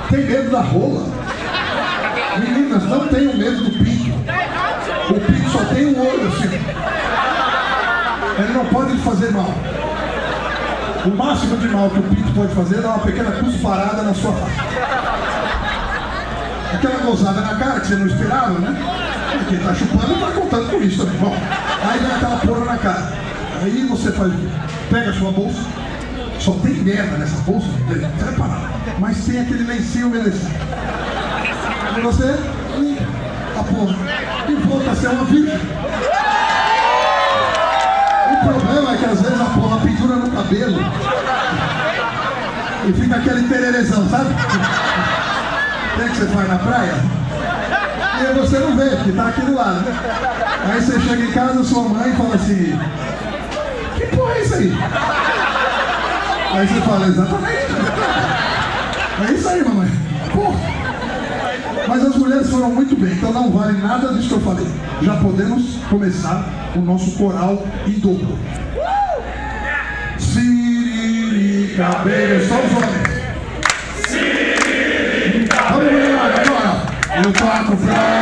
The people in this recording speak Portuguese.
Tem medo da rola? Meninas, não tenham medo do pinto. O pinto só tem um olho assim. Ele não pode lhe fazer mal. O máximo de mal que o pinto pode fazer é dar uma pequena cusparada na sua face. Aquela gozada na cara que você não esperava, né? Quem tá chupando tá contando com isso também. Bom, aí vem aquela porra na cara. Aí você faz o quê? Pega a sua bolsa. Só tem merda nessa bolsa, sai parado. Mas tem aquele lencinho umedecido. E você limpa a porra e volta a ser uma virgem. O problema é que às vezes a porra pendura no cabelo e fica aquele tererezão, sabe? Tem que você faz na praia e aí você não vê, porque tá aqui do lado. Aí você chega em casa, sua mãe fala assim: que porra é isso aí? Aí você fala: exatamente. É isso aí, mamãe. Porra. Mas as mulheres foram muito bem, então não vale nada disso que eu falei. Já podemos começar o nosso coral em dobro. Siririca, baby, só os homens. Siririca, vamos lá agora. Eu toco pra